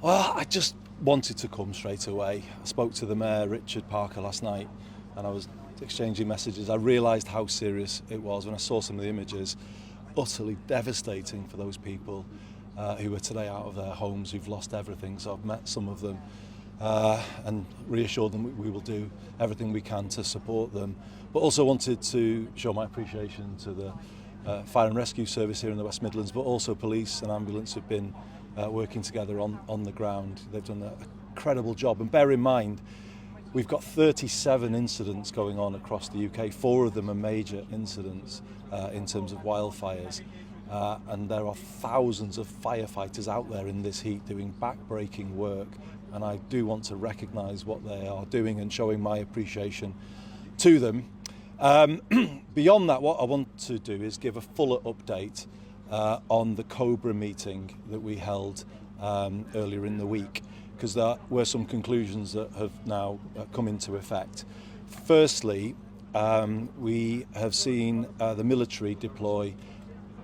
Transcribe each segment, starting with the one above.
Well, I just wanted to come straight away. I spoke to the Mayor, Richard Parker, last night, and I was exchanging messages. I realised how serious it was when I saw some of the images. Utterly devastating for those people who are today out of their homes, who've lost everything. So I've met some of them and reassured them we will do everything we can to support them. But also wanted to show my appreciation to the Fire and Rescue Service here in the West Midlands, but also police and ambulance who've been working together on the ground. They've done an incredible job. And bear in mind, we've got 37 incidents going on across the UK. 4 of them are major incidents in terms of wildfires. And there are thousands of firefighters out there in this heat doing back-breaking work. And I do want to recognise what they are doing and showing my appreciation to them. Beyond that, what I want to do is give a fuller update on the COBRA meeting that we held earlier in the week, because there were some conclusions that have now come into effect. Firstly, we have seen the military deploy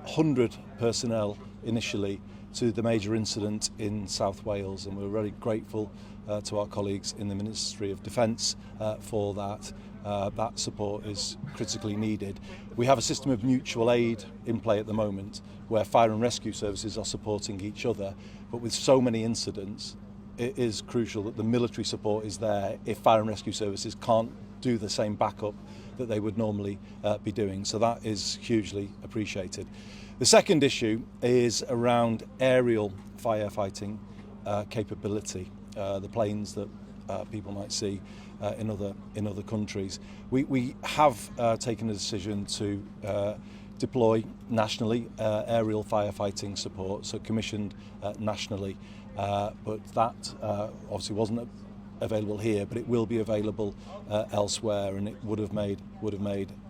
100 personnel initially to the major incident in South Wales, and we're very grateful to our colleagues in the Ministry of Defence for that. That support is critically needed. We have a system of mutual aid in play at the moment where fire and rescue services are supporting each other, but with so many incidents it is crucial that the military support is there if fire and rescue services can't do the same backup that they would normally be doing. So that is hugely appreciated. The second issue is around aerial firefighting capability, the planes that people might see in other countries. We have taken a decision to deploy nationally aerial firefighting support, so commissioned nationally, but that obviously wasn't available here, but it will be available elsewhere, and it would have made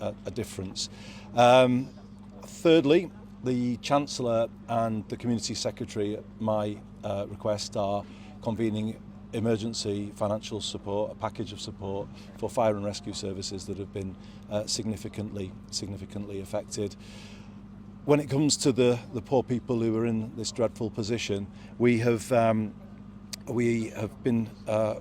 a difference. Thirdly, the Chancellor and the Community Secretary at my request are convening emergency financial support, a package of support for fire and rescue services that have been significantly affected. When it comes to the poor people who are in this dreadful position, we have been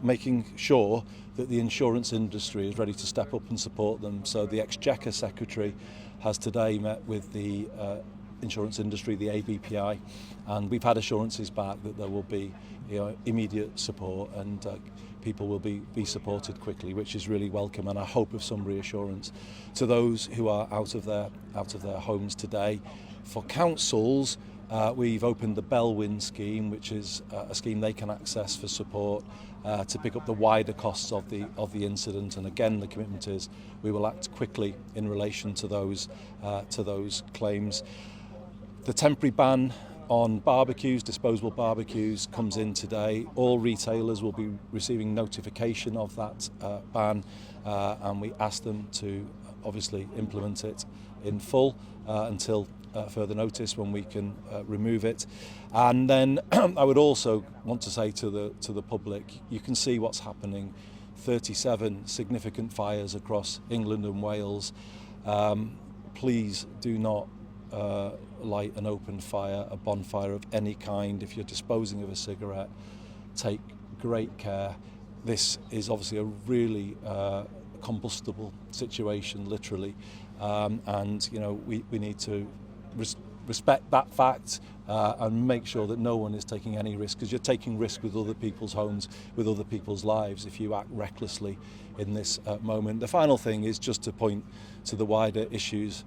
making sure that the insurance industry is ready to step up and support them. So the Exchequer Secretary has today met with the insurance industry, the ABPI, and we've had assurances back that there will be immediate support and people will be supported quickly, which is really welcome, and I hope of some reassurance to those who are out of their homes today. For councils, we've opened the Bellwyn scheme, which is a scheme they can access for support to pick up the wider costs of the incident. And again, the commitment is we will act quickly in relation to those claims. The temporary ban on barbecues, disposable barbecues, comes in today. All retailers will be receiving notification of that ban, and we ask them to obviously implement it in full until further notice, when we can remove it. And then I would also want to say to the public, you can see what's happening. 37 significant fires across England and Wales. Please do not light an open fire, a bonfire of any kind. If you're disposing of a cigarette, take great care. This is obviously a really combustible situation, literally, and we need to respect that fact and make sure that no one is taking any risk, because you're taking risk with other people's homes, with other people's lives, if you act recklessly in this moment. The final thing is just to point to the wider issues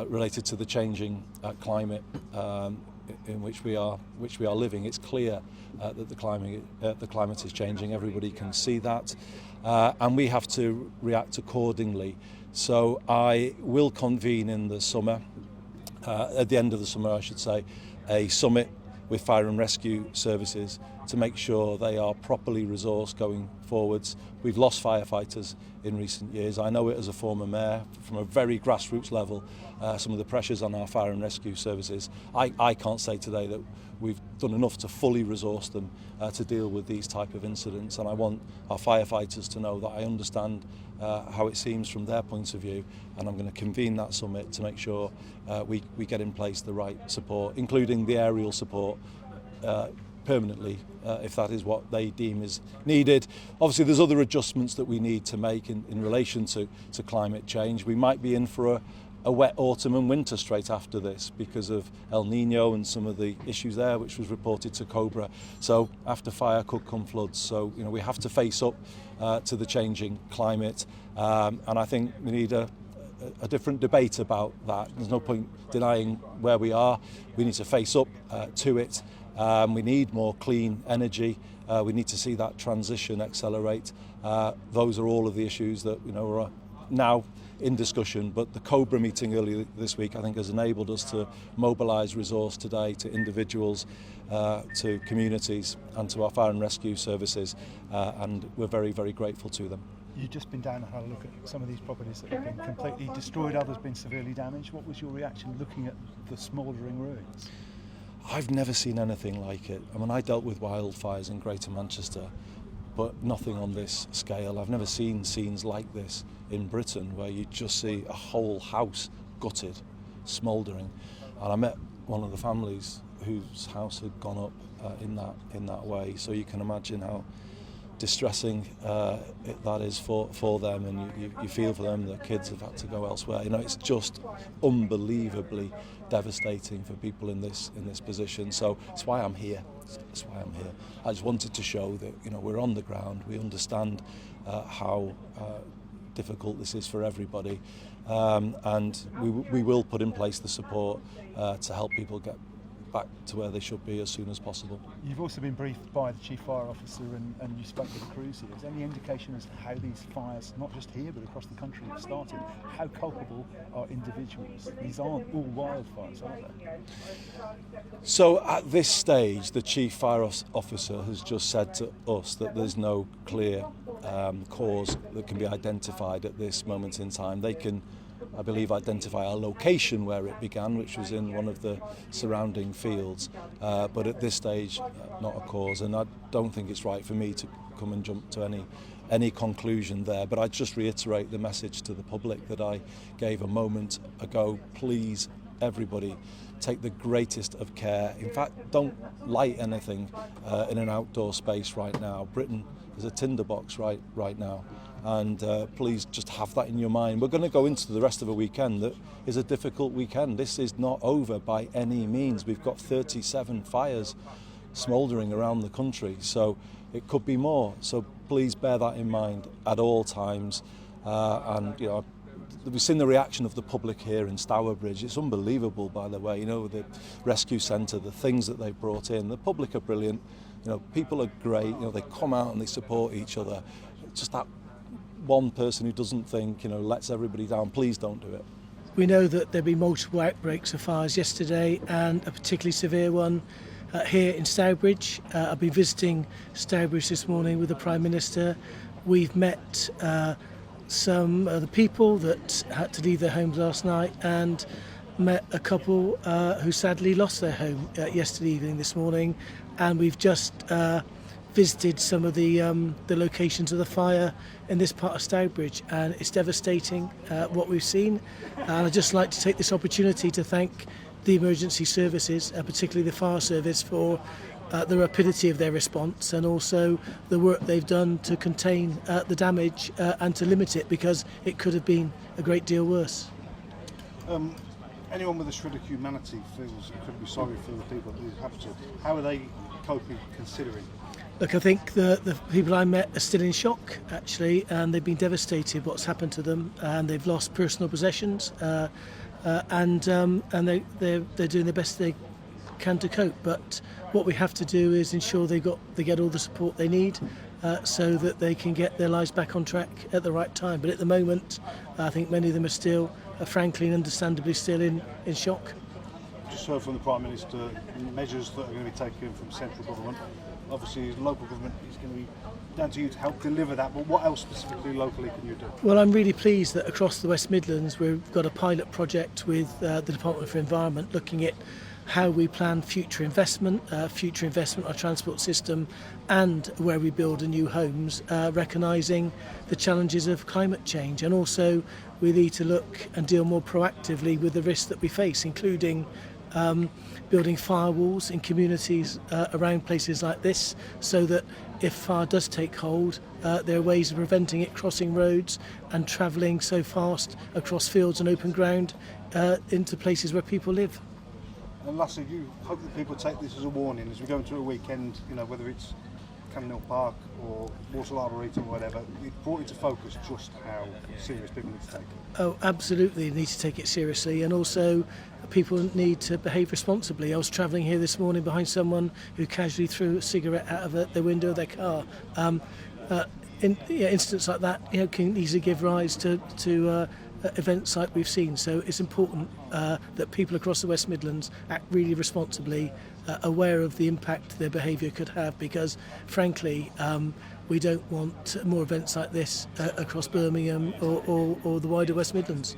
related to the changing climate in which we are living. It's clear that the climate is changing. Everybody can see that, and we have to react accordingly. So I will convene in the summer, at the end of the summer, I should say, a summit with fire and rescue services to make sure they are properly resourced going forwards. We've lost firefighters in recent years. I know it as a former mayor, from a very grassroots level, some of the pressures on our fire and rescue services. I can't say today that we've done enough to fully resource them to deal with these type of incidents, and I want our firefighters to know that I understand how it seems from their point of view, and I'm going to convene that summit to make sure we get in place the right support, including the aerial support permanently if that is what they deem is needed. Obviously there's other adjustments that we need to make in relation to climate change. We might be in for a wet autumn and winter straight after this because of El Nino and some of the issues there, which was reported to Cobra. So after fire could come floods. So we have to face up to the changing climate, and I think we need a different debate about that. There's no point denying where we are. We need to face up to it. We need more clean energy. We need to see that transition accelerate. Those are all of the issues that are now in discussion, but the Cobra meeting earlier this week I think has enabled us to mobilise resource today to individuals, to communities and to our fire and rescue services, and we're very, very grateful to them. You've just been down and had a look at some of these properties that have been completely destroyed, others been severely damaged. What was your reaction looking at the smouldering ruins? I've never seen anything like it. I mean, I dealt with wildfires in Greater Manchester, but nothing on this scale. I've never seen scenes like this in Britain, where you just see a whole house gutted, smouldering. And I met one of the families whose house had gone up in that way. So you can imagine how distressing that is for them, and you feel for them. The kids have had to go elsewhere. It's just unbelievably devastating for people in this position. So it's why I'm here. That's why I'm here. I just wanted to show that we're on the ground. We understand how difficult this is for everybody, and we will put in place the support to help people get back to where they should be as soon as possible. You've also been briefed by the Chief Fire Officer and you spoke to the crews here. Is there any indication as to how these fires, not just here but across the country, have started? How culpable are individuals? These aren't all wildfires, are they? So at this stage, the Chief Fire Officer has just said to us that there's no clear cause that can be identified at this moment in time. They can, I believe, identify a location where it began, which was in one of the surrounding fields, but at this stage not a cause, and I don't think it's right for me to come and jump to any conclusion there. But I just reiterate the message to the public that I gave a moment ago. Please, everybody, take the greatest of care. In fact, don't light anything in an outdoor space right now. Britain is a tinderbox right now. And please just have that in your mind. We're going to go into the rest of a weekend that is a difficult weekend. This is not over by any means. We've got 37 fires smouldering around the country, so it could be more. So please bear that in mind at all times. And we've seen the reaction of the public here in Stourbridge. It's unbelievable, by the way. The rescue centre, the things that they've brought in. The public are brilliant. People are great. They come out and they support each other. Just that one person who doesn't think, lets everybody down. Please don't do it. We know that there'll be multiple outbreaks of fires yesterday, and a particularly severe one here in Stourbridge. I've been visiting Stourbridge this morning with the Prime Minister. We've met some of the people that had to leave their homes last night, and met a couple who sadly lost their home yesterday evening, this morning, and we've just visited some of the locations of the fire in this part of Stourbridge, and it's devastating what we've seen. And I'd just like to take this opportunity to thank the emergency services, particularly the fire service, for the rapidity of their response, and also the work they've done to contain the damage and to limit it, because it could have been a great deal worse. Anyone with a shred of humanity feels incredibly sorry for the people who have to. How are they coping, considering? Look, I think the people I met are still in shock, actually, and they've been devastated what's happened to them, and they've lost personal possessions, and they're doing the best they can to cope. But what we have to do is ensure they get all the support they need, so that they can get their lives back on track at the right time. But at the moment, I think many of them are still, frankly and understandably, still in shock. Just heard from the Prime Minister measures that are going to be taken from central government. Obviously, local government is going to be down to you to help deliver that, but what else specifically locally can you do? Well, I'm really pleased that across the West Midlands we've got a pilot project with the Department for Environment, looking at how we plan future investment on our transport system, and where we build new homes, recognising the challenges of climate change. And also we need to look and deal more proactively with the risks that we face, including building firewalls in communities around places like this, so that if fire does take hold, there are ways of preventing it crossing roads and travelling so fast across fields and open ground into places where people live. And lastly, you hope that people take this as a warning as we go into a weekend, you know, whether it's Camden Hill Park or Walsall Arboretum or whatever, it brought into focus just how serious people need to take it. Oh, absolutely, they need to take it seriously, and also people need to behave responsibly. I was travelling here this morning behind someone who casually threw a cigarette out of the window of their car. Incidents like that, can easily give rise to events like we've seen. So it's important that people across the West Midlands act really responsibly, aware of the impact their behaviour could have, because frankly we don't want more events like this across Birmingham or the wider West Midlands.